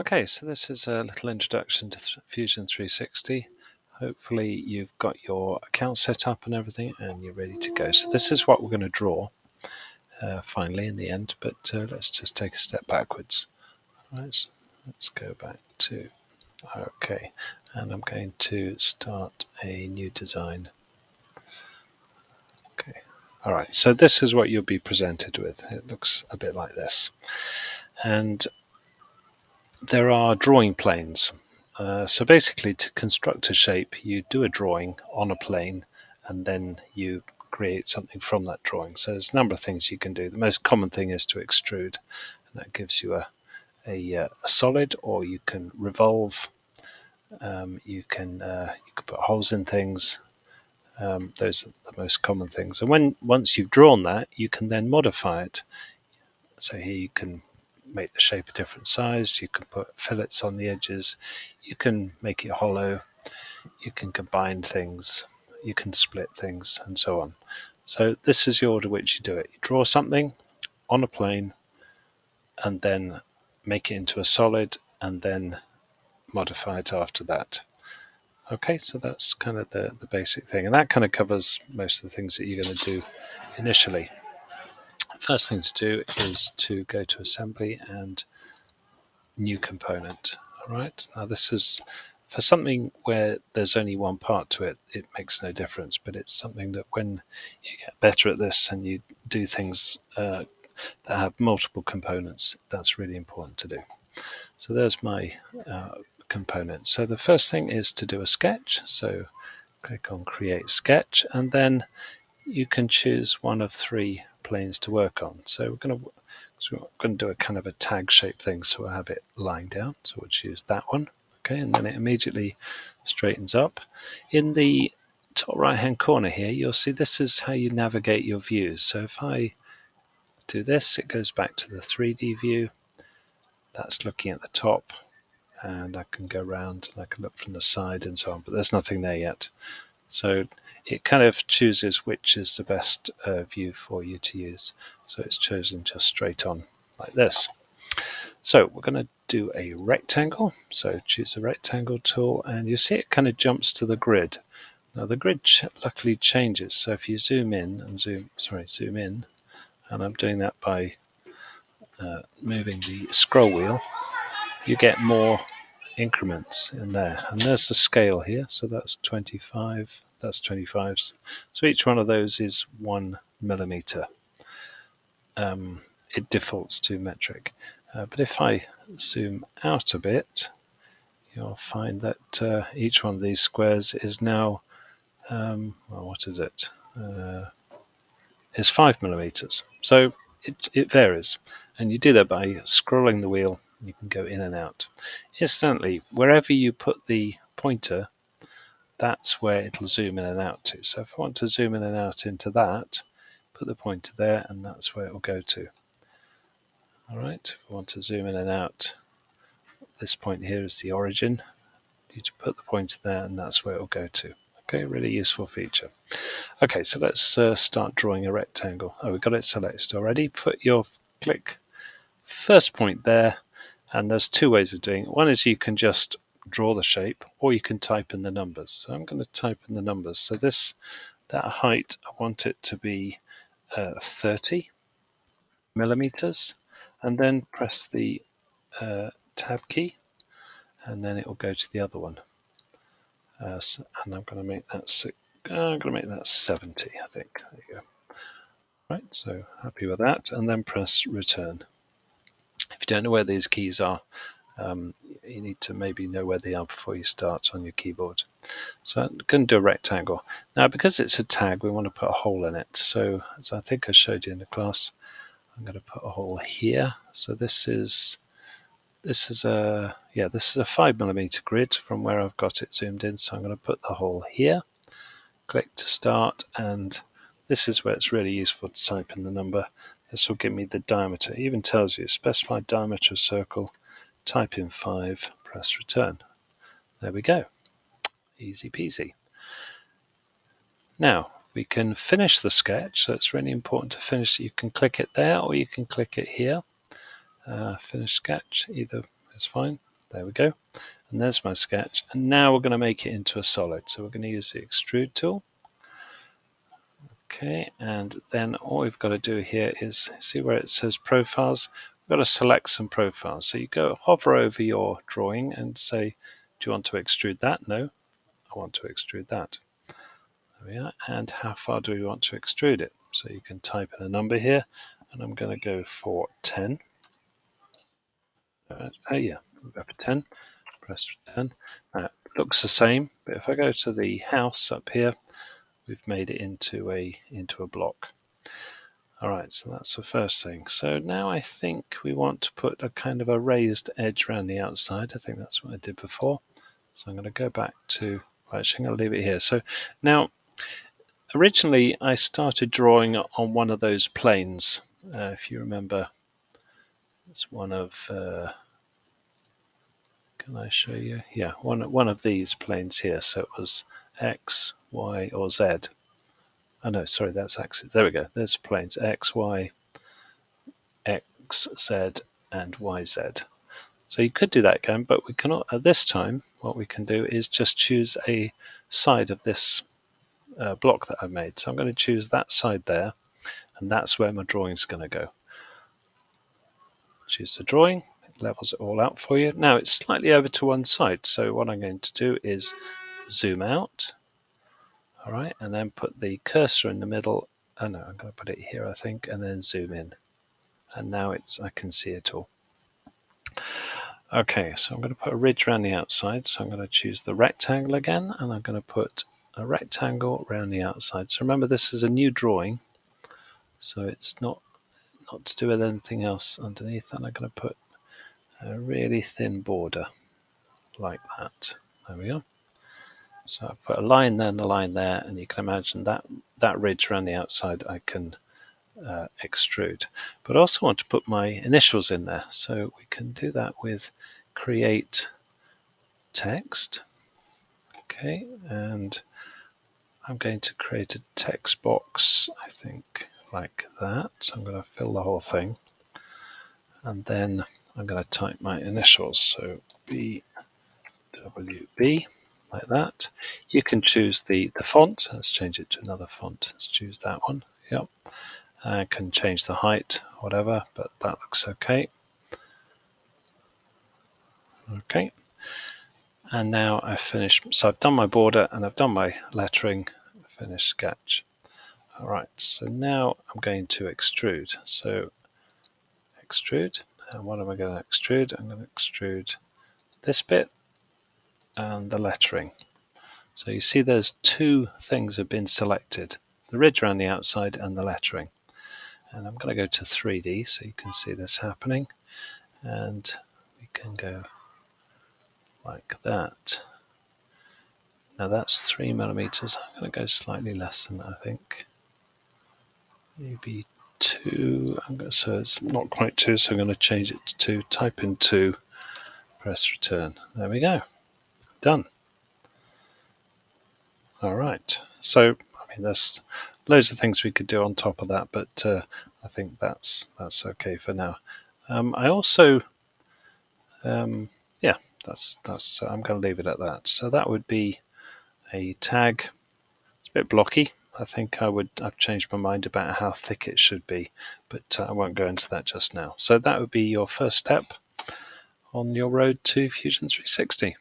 Okay, so this is a little introduction to Fusion 360. Hopefully you've got your account set up and everything and you're ready to go. So this is what we're going to draw finally in the end, but let's just take a step backwards. Right, so let's go back to OK, and I'm going to start a new design. Okay, all right, so this is what you'll be presented with. It looks a bit like this, and there are drawing planes. So basically, to construct a shape, you do a drawing on a plane and then you create something from that drawing. So there's a number of things you can do. The most common thing is to extrude, and that gives you a solid, or you can revolve. You can put holes in things. Those are the most common things. And once you've drawn that, you can then modify it. So here you can make the shape a different size, you can put fillets on the edges, you can make it hollow, you can combine things, you can split things, and so on. So this is the order which you do it. You draw something on a plane and then make it into a solid and then modify it after that. Okay, so that's kind of the basic thing, and that kind of covers most of the things that you're going to do initially. First thing to do is to go to assembly and new component. All right, now this is for something where there's only one part to it, it makes no difference, but it's something that when you get better at this and you do things that have multiple components, that's really important to do. So there's my component. So the first thing is to do a sketch. So click on create sketch, and then you can choose one of three planes to work on. So we're going to do a kind of a tag shape thing, so we'll have it lying down. So we'll choose that one. Okay, and then it immediately straightens up. In the top right hand corner here, you'll see this is how you navigate your views. So if I do this, it goes back to the 3D view. That's looking at the top, and I can go around and I can look from the side and so on, but there's nothing there yet. So it kind of chooses which is the best view for you to use. So it's chosen just straight on like this. So we're going to do a rectangle. So choose the rectangle tool, and you see it kind of jumps to the grid. Now the grid luckily changes. So if you zoom in and zoom in, and I'm doing that by moving the scroll wheel, you get more increments in there, and there's the scale here. So that's 25, that's 25. So each one of those is 1 millimeter. It defaults to metric, but if I zoom out a bit, you'll find that each one of these squares is now well, what is it? Is 5 millimeters. So it varies, and you do that by scrolling the wheel. You can go in and out. Incidentally, wherever you put the pointer, that's where it'll zoom in and out to. So if I want to zoom in and out into that, put the pointer there, and that's where it will go to. All right, if I want to zoom in and out, this point here is the origin. You to put the pointer there, and that's where it will go to. Okay, really useful feature. Okay, so let's start drawing a rectangle. Oh, we've got it selected already. Put your click first point there, and there's two ways of doing it. One is you can just draw the shape, or you can type in the numbers. So I'm going to type in the numbers. So that height, I want it to be 30 millimeters, and then press the tab key, and then it will go to the other one. And I'm going to make that 70, I think. There you go. Right, so happy with that, and then press return. If you don't know where these keys are, you need to maybe know where they are before you start on your keyboard. So I'm going to do a rectangle. Now, because it's a tag, we want to put a hole in it. So as I think I showed you in the class, I'm going to put a hole here. So this is a 5 millimeter grid from where I've got it zoomed in. So I'm going to put the hole here. Click to start, and this is where it's really useful to type in the number. This will give me the diameter. It even tells you specified diameter of circle. Type in 5, press return. There we go. Easy peasy. Now we can finish the sketch, so it's really important to finish. You can click it there, or you can click it here. Finish sketch, either is fine. There we go. And there's my sketch. And now we're going to make it into a solid. So we're going to use the extrude tool. Okay, and then all we've got to do here is see where it says profiles. We've got to select some profiles. So you go hover over your drawing and say, do you want to extrude that? No, I want to extrude that. There we are. And how far do we want to extrude it? So you can type in a number here, and I'm going to go for 10. Yeah, we'll go for 10. Press return. Now it looks the same, but if I go to the house up here, we've made it into a block. Alright, so that's the first thing. So now I think we want to put a kind of a raised edge around the outside. I think that's what I did before. So I'm going to go back to, actually I'm going to leave it here. So now, originally I started drawing on one of those planes. If you remember, it's one of, can I show you? Yeah, one of these planes here. So it was X, Y, or Z. Oh no, sorry, that's axis. There we go. There's planes X, Y, X, Z, and YZ. So you could do that again, but we cannot. At this time, what we can do is just choose a side of this block that I've made. So I'm going to choose that side there, and that's where my drawing is going to go. Choose the drawing, it levels it all out for you. Now it's slightly over to one side, so what I'm going to do is zoom out. All right, and then put the cursor in the middle. Oh no, I'm going to put it here, I think, and then zoom in. And now I can see it all. Okay, so I'm going to put a ridge around the outside. So I'm going to choose the rectangle again, and I'm going to put a rectangle around the outside. So remember, this is a new drawing, so it's not to do with anything else underneath. And I'm going to put a really thin border like that. There we go. So I put a line there and a line there, and you can imagine that ridge around the outside I can extrude. But I also want to put my initials in there, so we can do that with create text. Okay, and I'm going to create a text box, I think, like that. So I'm going to fill the whole thing, and then I'm going to type my initials, so BWB, like that. You can choose the font. Let's change it to another font. Let's choose that one. Yep. I can change the height, whatever, but that looks okay. Okay. And now I've finished. So I've done my border and I've done my lettering. Finish sketch. All right. So now I'm going to extrude. So extrude. And what am I going to extrude? I'm going to extrude this bit and the lettering. So you see there's two things have been selected, the ridge around the outside and the lettering. And I'm going to go to 3D so you can see this happening. And we can go like that. Now that's 3mm. I'm going to go slightly less than that, I think. Maybe 2. So it's not quite 2, so I'm going to change it to 2. Type in 2, press return. There we go. Done. All right. So, I mean, there's loads of things we could do on top of that, but I think that's okay for now. I also, yeah, that's. I'm going to leave it at that. So that would be a tag. It's a bit blocky. I think I've changed my mind about how thick it should be, but I won't go into that just now. So that would be your first step on your road to Fusion 360.